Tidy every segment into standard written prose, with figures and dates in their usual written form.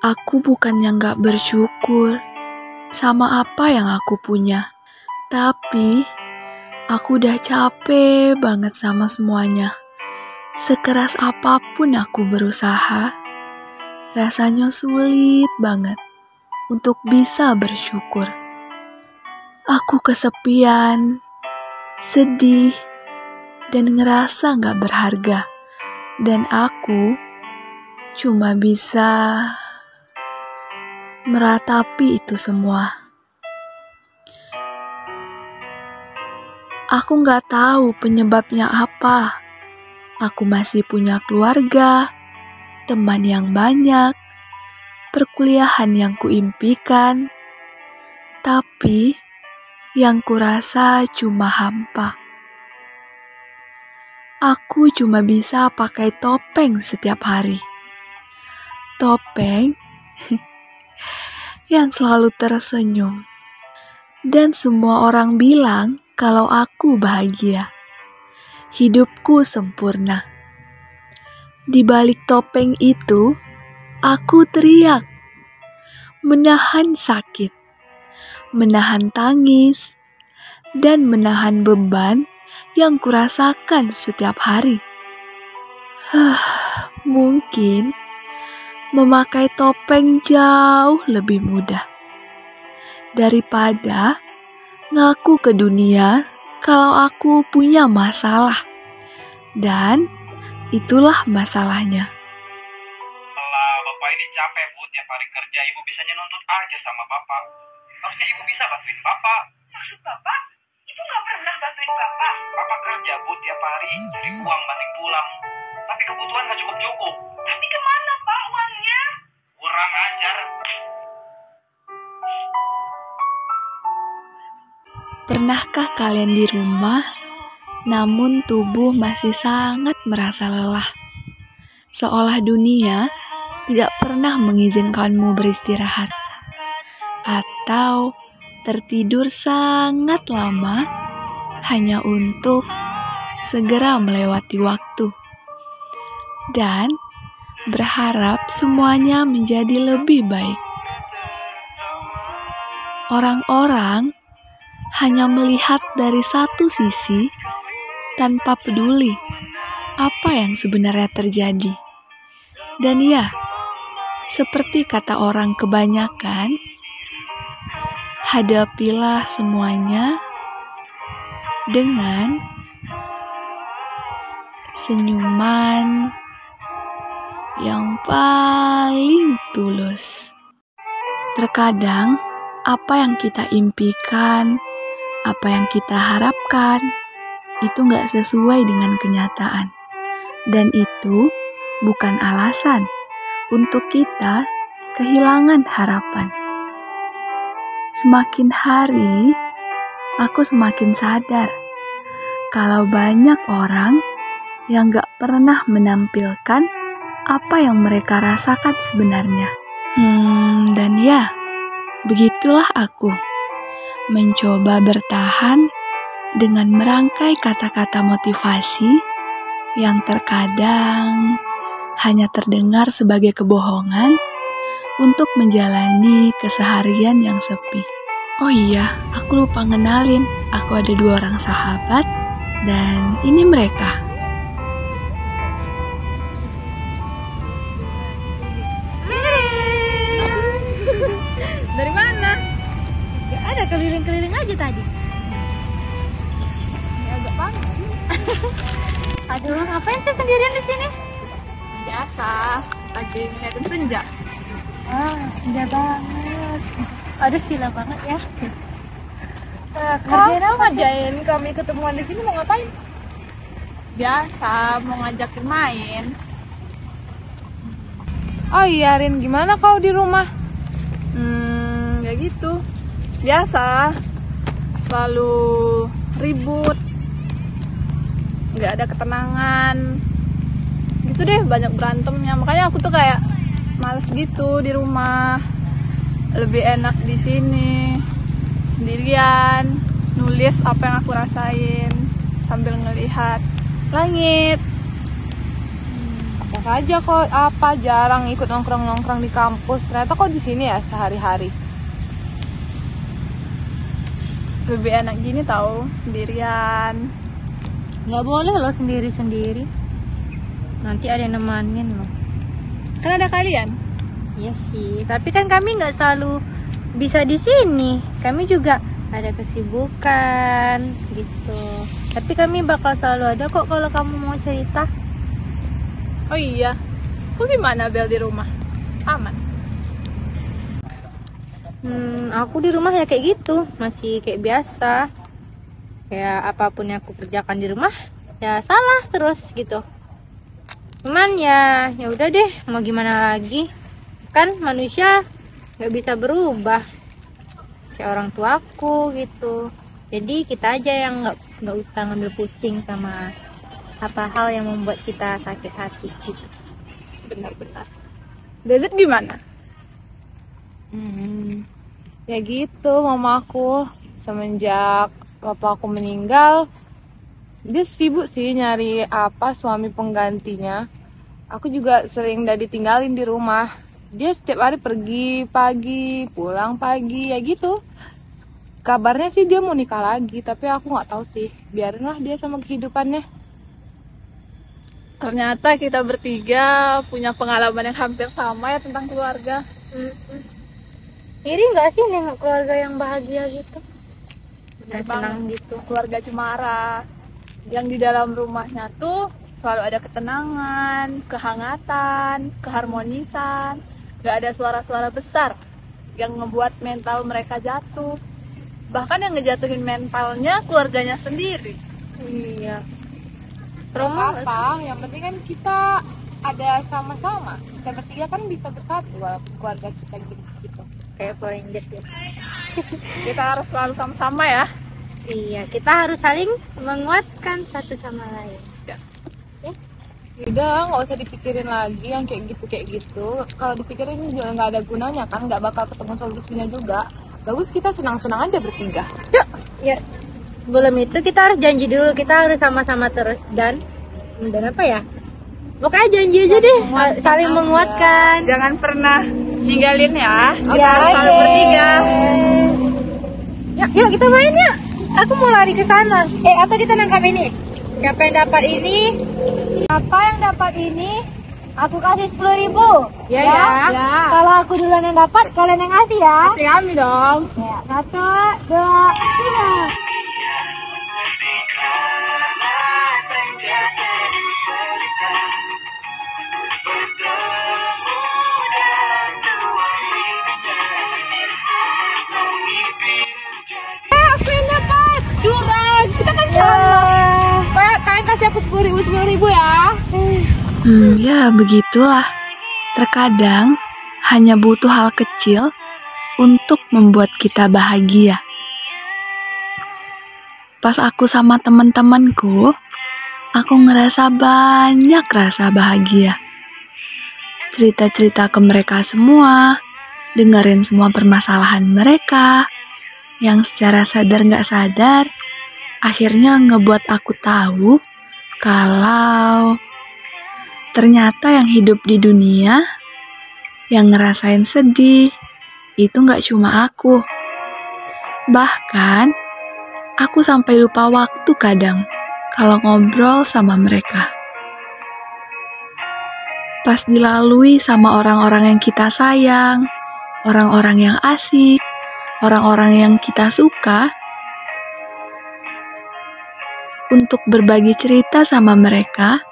Aku bukannya gak bersyukur sama apa yang aku punya, tapi aku udah capek banget sama semuanya. Sekeras apapun aku berusaha, rasanya sulit banget untuk bisa bersyukur. Aku kesepian, sedih, dan ngerasa gak berharga. Dan aku cuma bisa meratapi itu semua. Aku gak tahu penyebabnya apa. Aku masih punya keluarga, teman yang banyak, perkuliahan yang kuimpikan, tapi yang kurasa cuma hampa. Aku cuma bisa pakai topeng setiap hari. Topeng yang selalu tersenyum. Dan semua orang bilang kalau aku bahagia. Hidupku sempurna. Di balik topeng itu, aku teriak. Menahan sakit, menahan tangis, dan menahan beban yang kurasakan setiap hari. Mungkin memakai topeng jauh lebih mudah daripada ngaku ke dunia kalau aku punya masalah. Dan itulah masalahnya. Alah, Bapak ini capek, Bu. Tiap hari kerja, Ibu bisanya nuntut aja sama Bapak. Harusnya Ibu bisa bantuin Bapak. Maksud Bapak? Ibu gak pernah bantuin Bapak. Bapak kerja, Bu, tiap hari cari uang banting tulang. Tapi kebutuhan gak cukup-cukup. Tapi kemana, Pak, uangnya? Kurang ajar. Pernahkah kalian di rumah, namun tubuh masih sangat merasa lelah? Seolah dunia tidak pernah mengizinkanmu beristirahat. Atau tertidur sangat lama hanya untuk segera melewati waktu. Dan berharap semuanya menjadi lebih baik. Orang-orang hanya melihat dari satu sisi tanpa peduli apa yang sebenarnya terjadi. Dan ya, seperti kata orang kebanyakan, hadapilah semuanya dengan senyuman yang paling tulus. Terkadang, apa yang kita impikan, apa yang kita harapkan, itu gak sesuai dengan kenyataan. Dan itu bukan alasan untuk kita kehilangan harapan. Semakin hari, aku semakin sadar kalau banyak orang yang gak pernah menampilkan apa yang mereka rasakan sebenarnya. Dan ya, begitulah aku mencoba bertahan dengan merangkai kata-kata motivasi yang terkadang hanya terdengar sebagai kebohongan untuk menjalani keseharian yang sepi. Oh iya, aku lupa ngenalin, aku ada 2 orang sahabat dan ini mereka. Dari mana? Gak ada, keliling-keliling aja tadi. Ya, agak panas. Aduh, ngapain sih sendirian di sini? Biasa, lagi ngeliatin senja. Senja banget. Aduh, sila banget ya. Kamu ngajain kami ketemuan di sini mau ngapain? Biasa, mau ngajakin main. Oh iya, Rin, gimana kau di rumah? Ya gitu. Biasa, selalu ribut, nggak ada ketenangan. Gitu deh, banyak berantemnya. Makanya aku tuh kayak males gitu di rumah. Lebih enak di sini, sendirian, nulis apa yang aku rasain sambil ngelihat langit. biasa aja kok, jarang ikut nongkrong-nongkrong di kampus. Ternyata kok di sini ya sehari-hari. Lebih enak gini tahu, sendirian. Nggak boleh loh sendiri-sendiri. Nanti ada yang nemanin loh. Kan ada kalian. Iya sih, tapi kan kami nggak selalu bisa di sini. Kami juga ada kesibukan gitu. Tapi kami bakal selalu ada kok kalau kamu mau cerita. Oh iya, kok gimana Bel di rumah? Aman? Aku di rumah ya kayak gitu, masih kayak biasa. Kayak apapun yang aku kerjakan di rumah, ya salah terus gitu. Cuman ya udah deh, mau gimana lagi? Kan manusia nggak bisa berubah. Kayak orang tuaku gitu. Jadi kita aja yang nggak usah ngambil pusing sama apa hal yang membuat kita sakit hati gitu. Benar-benar. Desert gimana? Ya gitu mamaku. Semenjak papaku meninggal, dia sibuk sih nyari suami penggantinya. Aku juga sering udah ditinggalin di rumah. Dia setiap hari pergi pagi, pulang pagi, ya gitu. Kabarnya sih dia mau nikah lagi, tapi aku nggak tahu sih. Biarinlah dia sama kehidupannya. Ternyata kita bertiga punya pengalaman yang hampir sama ya tentang keluarga. Iri nggak sih nengok keluarga yang bahagia gitu? Bener Senang banget. gitu. Keluarga Cemara yang di dalam rumahnya tuh selalu ada ketenangan, kehangatan, keharmonisan. Gak ada suara-suara besar yang ngebuat mental mereka jatuh. Bahkan yang ngejatuhin mentalnya keluarganya sendiri. Iya. Apa? Yang penting kan kita ada sama-sama. Kita bertiga kan bisa bersatu walaupun keluarga kita gitu. Kayak Power Rangers ya. Kita harus selalu sama-sama ya. Iya, kita harus saling menguatkan satu sama lain. Udah, nggak usah dipikirin lagi yang kayak gitu. Kalau dipikirin juga nggak ada gunanya kan, nggak bakal ketemu solusinya juga. Bagus kita senang-senang aja bertiga. Yuk. Ya. Belum itu kita harus janji dulu, kita harus sama-sama terus dan apa ya? Pokoknya janji aja deh, saling menguatkan. Jangan pernah ninggalin ya. Ya, harus selalu bertiga. Yuk kita main ya. Aku mau lari ke sana. Atau kita nangkap ini. Siapa yang dapat ini? Apa yang dapat ini? Aku kasih 10.000. Ya. Kalau aku duluan yang dapat, kalian yang ngasih ya. Kami dong. Ya, 1, 2, 3. Aku yang dapat. Curang. Kita kan sama. Kalian kasih aku 10.000 ya. Ya begitulah. Terkadang hanya butuh hal kecil untuk membuat kita bahagia. Pas aku sama teman-temanku, aku ngerasa banyak rasa bahagia. Cerita-cerita ke mereka semua, dengerin semua permasalahan mereka, yang secara sadar nggak sadar, akhirnya ngebuat aku tahu kalau ternyata yang hidup di dunia, yang ngerasain sedih, itu nggak cuma aku. Bahkan, aku sampai lupa waktu kadang kalau ngobrol sama mereka. Pas dilalui sama orang-orang yang kita sayang, orang-orang yang asik, orang-orang yang kita suka, untuk berbagi cerita sama mereka,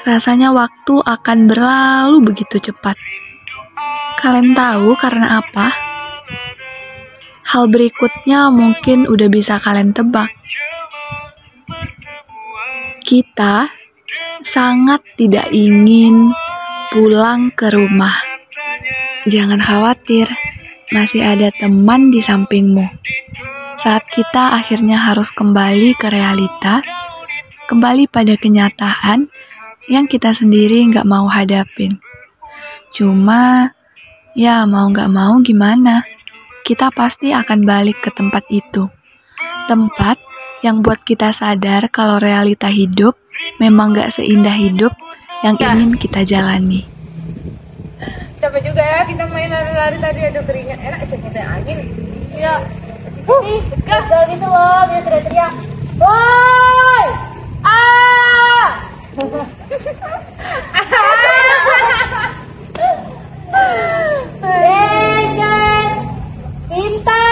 rasanya waktu akan berlalu begitu cepat. Kalian tahu karena apa? Hal berikutnya mungkin udah bisa kalian tebak. Kita sangat tidak ingin pulang ke rumah. Jangan khawatir, masih ada teman di sampingmu. Saat kita akhirnya harus kembali ke realita, kembali pada kenyataan yang kita sendiri nggak mau hadapin. Cuma, ya mau nggak mau gimana, kita pasti akan balik ke tempat itu. Tempat yang buat kita sadar kalau realita hidup memang nggak seindah hidup yang ingin kita jalani. Capek juga ya kita main lari-lari tadi, aduh keringat, enak sih kita angin. Iya. Nih, gagal gitu loh, biar teriak-teriak. Woi! Ah! Minta.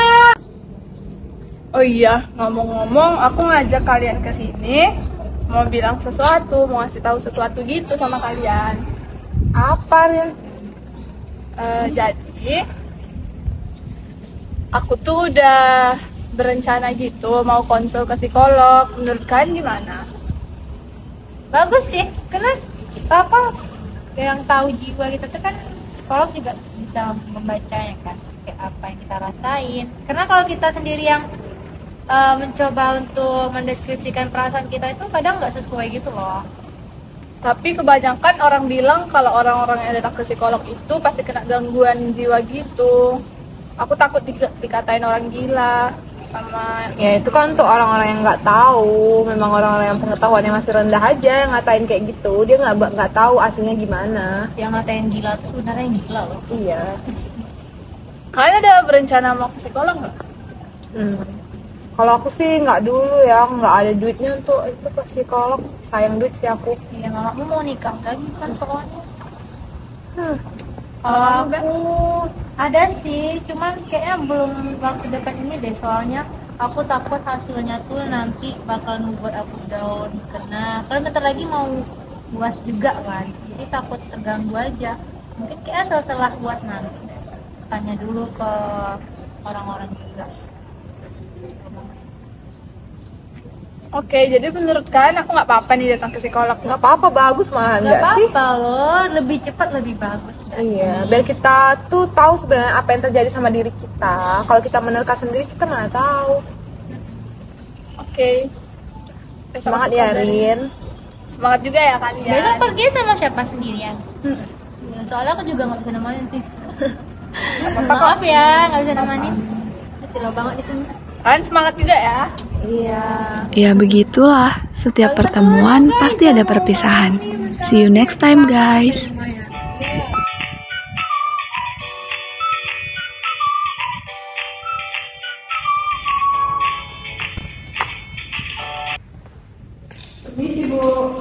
Oh iya, ngomong-ngomong, aku ngajak kalian ke sini mau bilang sesuatu, mau ngasih tahu sesuatu gitu sama kalian. Apa, Rin? Jadi aku tuh udah berencana gitu mau konsul ke psikolog. Menurut kalian gimana? Bagus sih, karena apa yang tahu jiwa kita tuh kan psikolog juga bisa membacanya kan, kayak apa yang kita rasain. Karena kalau kita sendiri yang mencoba untuk mendeskripsikan perasaan kita itu kadang nggak sesuai gitu loh. Tapi kebanyakan orang bilang kalau orang-orang yang datang ke psikolog itu pasti kena gangguan jiwa gitu. Aku takut dikatain orang gila sama. Ya itu kan untuk orang-orang yang nggak tahu, memang orang-orang yang pengetahuannya masih rendah aja yang ngatain kayak gitu. Dia nggak tahu aslinya gimana. Yang ngatain gila itu sebenarnya gila loh. Iya. Kalian ada berencana mau ke psikolog nggak? Kalau aku sih nggak dulu ya, nggak ada duitnya untuk itu ke psikolog. Sayang duit sih aku. Iya, mamamu mau nikah lagi kan soalnya. Kalau aku ada sih, cuman kayaknya belum waktu dekat ini deh, soalnya aku takut hasilnya tuh nanti bakal ngebuat aku down. Karena bentar lagi mau UAS juga kan, jadi takut terganggu aja. Mungkin kayaknya setelah UAS nanti tanya dulu ke orang-orang juga. Oke, jadi menurut kalian aku nggak apa-apa nih datang ke psikolog? Nggak apa-apa, bagus malah nggak sih? Nggak apa-apa loh, lebih cepat lebih bagus. Iya, biar kita tuh tahu sebenarnya apa yang terjadi sama diri kita. Kalau kita menerka sendiri kita mana tahu. Oke. Semangat ya, Rin. Semangat juga ya kalian. Besok pergi sama siapa sendirian? Ya, soalnya aku juga nggak bisa nemenin sih. Maaf ya, nggak bisa nemenin. Kecil banget di sini. Kalian semangat juga ya. Iya. Ya begitulah, setiap pertemuan pasti ada perpisahan. See you next time guys.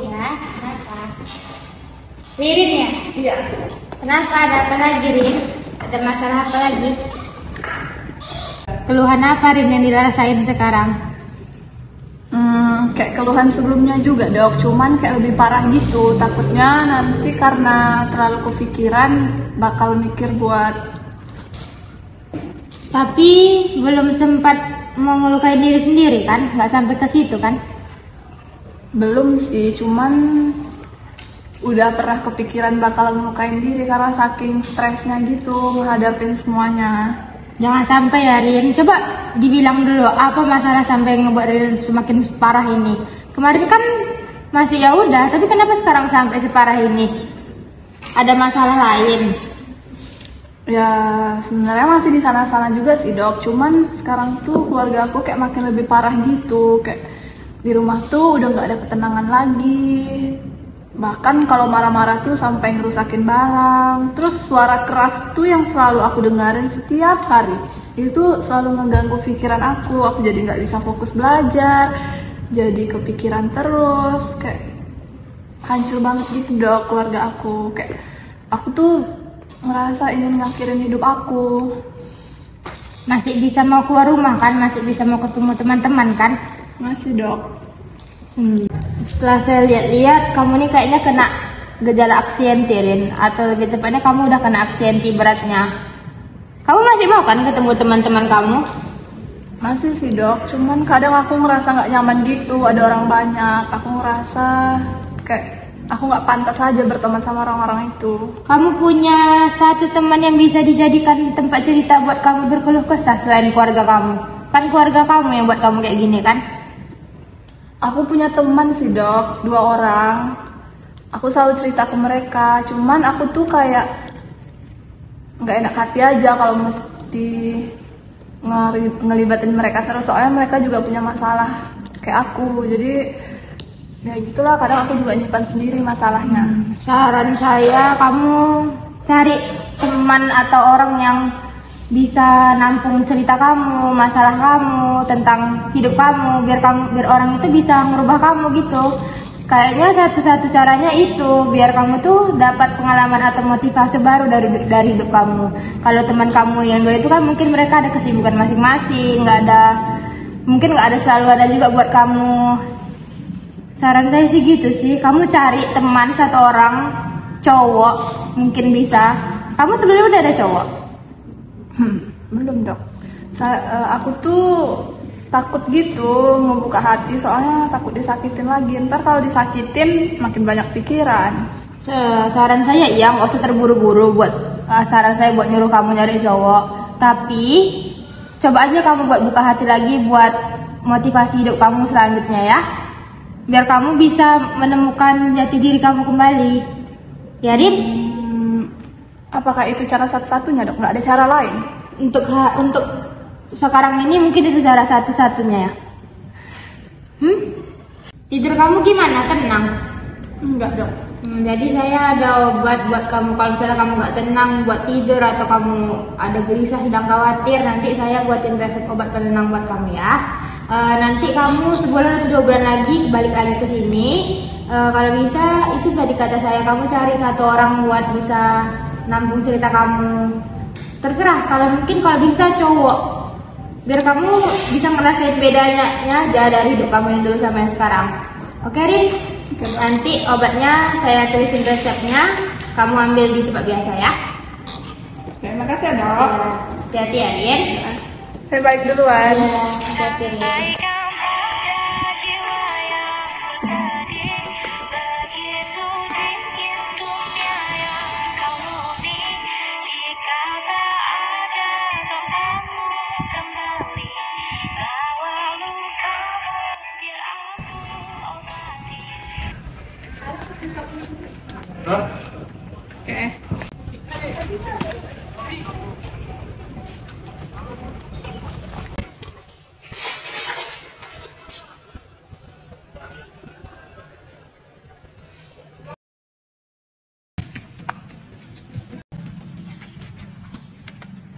Ya, kenapa? Ririn ya? Iya. Kenapa? Ada apa lagi, Rin? Ada masalah apa lagi? Keluhan apa, Rin, yang dirasain sekarang? Kayak keluhan sebelumnya juga dok, cuman kayak lebih parah gitu. Takutnya nanti karena terlalu kepikiran bakal mikir buat. Tapi belum sempat mau ngelukain diri sendiri kan? Nggak sampai ke situ kan? Belum sih, cuman udah pernah kepikiran bakal ngelukain diri karena saking stresnya gitu menghadapin semuanya. Jangan sampai ya, Rin. Coba dibilang dulu apa masalah sampai ngebuat Rin semakin parah ini. Kemarin kan masih ya udah, tapi kenapa sekarang sampai separah ini? Ada masalah lain? Ya sebenarnya masih di sana-sana juga sih dok, cuman sekarang tuh keluarga aku kayak makin lebih parah gitu. Kayak di rumah tuh udah nggak ada ketenangan lagi. Bahkan kalau marah-marah tuh sampai ngerusakin barang. Terus suara keras tuh yang selalu aku dengerin setiap hari, itu selalu mengganggu pikiran aku. Aku jadi nggak bisa fokus belajar, jadi kepikiran terus. Kayak hancur banget gitu dok keluarga aku. Kayak aku tuh ngerasa ingin ngakhirin hidup aku. Masih bisa mau keluar rumah kan? Masih bisa mau ketemu teman-teman kan? Masih dok. Setelah saya lihat-lihat, kamu nih kayaknya kena gejala anxiety, Rin. Atau lebih tepatnya kamu udah kena anxiety beratnya. Kamu masih mau kan ketemu teman-teman kamu? Masih sih dok, cuman kadang aku ngerasa nggak nyaman gitu, ada orang banyak. Aku ngerasa kayak aku nggak pantas aja berteman sama orang-orang itu. Kamu punya satu teman yang bisa dijadikan tempat cerita buat kamu berkeluh kesah selain keluarga kamu. Kan keluarga kamu yang buat kamu kayak gini kan? Aku punya teman sih dok, 2 orang. Aku selalu cerita ke mereka, cuman aku tuh kayak nggak enak hati aja kalau mesti ngelibatin mereka terus. Soalnya mereka juga punya masalah kayak aku, jadi Ya gitulah, kadang aku juga nyimpan sendiri masalahnya. Saran saya kamu cari teman atau orang yang bisa nampung cerita kamu, masalah kamu, tentang hidup kamu, biar orang itu bisa merubah kamu gitu. Kayaknya satu-satu caranya itu biar kamu tuh dapat pengalaman atau motivasi baru dari hidup kamu. Kalau teman kamu yang dua itu kan mungkin mereka ada kesibukan masing-masing, mungkin nggak ada selalu ada juga buat kamu. Saran saya sih gitu sih, kamu cari teman satu orang cowok mungkin bisa. Kamu sebelumnya udah ada cowok? Belum dok. Aku tuh takut gitu ngebuka hati, soalnya takut disakitin lagi. Ntar kalau disakitin makin banyak pikiran. Saran saya ya nggak usah terburu-buru saran saya buat nyuruh kamu nyari cowok. Tapi coba aja kamu buat buka hati lagi buat motivasi hidup kamu selanjutnya ya. Biar kamu bisa menemukan jati diri kamu kembali. Ya, Rin? Apakah itu cara satu-satunya dok? Nggak ada cara lain? Untuk sekarang ini mungkin itu cara satu-satunya ya. Tidur kamu gimana? Tenang? Enggak dok. Jadi saya ada obat buat kamu. Kalau misalnya kamu nggak tenang buat tidur atau kamu ada gelisah sedang khawatir, nanti saya buatin resep obat penenang buat kamu ya. Nanti kamu sebulan atau 2 bulan lagi balik lagi ke sini. Kalau bisa itu tadi kata saya, kamu cari satu orang buat bisa nampung cerita kamu. Terserah, kalau bisa cowok, biar kamu bisa ngerasain bedanya ya dari hidup kamu yang dulu sama yang sekarang. Oke Rin? Nanti obatnya saya tulisin resepnya, kamu ambil di tempat biasa ya. Terima kasih dok. Hati-hati ya Rin. Saya balik duluan. Hati-hati Rin. Oke.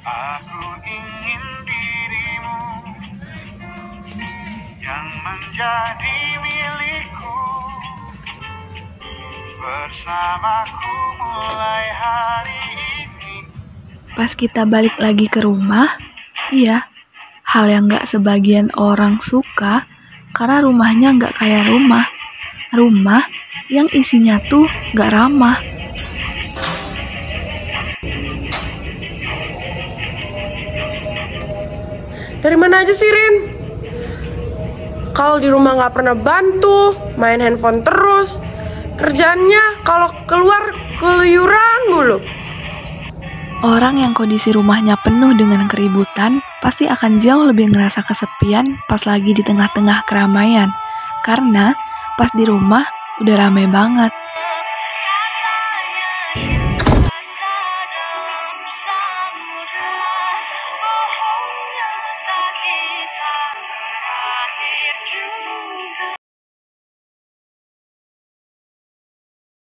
Aku ingin dirimu yang menjadi milikku, bersamaku mulai hari ini. Pas kita balik lagi ke rumah, iya, hal yang gak sebagian orang suka, karena rumahnya gak kayak rumah yang isinya tuh gak ramah. Dari mana aja sih Rin? Kalau di rumah nggak pernah bantu, main handphone terus. Kerjaannya kalau keluar keluyuran mulu. Orang yang kondisi rumahnya penuh dengan keributan pasti akan jauh lebih ngerasa kesepian pas lagi di tengah-tengah keramaian. Karena pas di rumah udah ramai banget.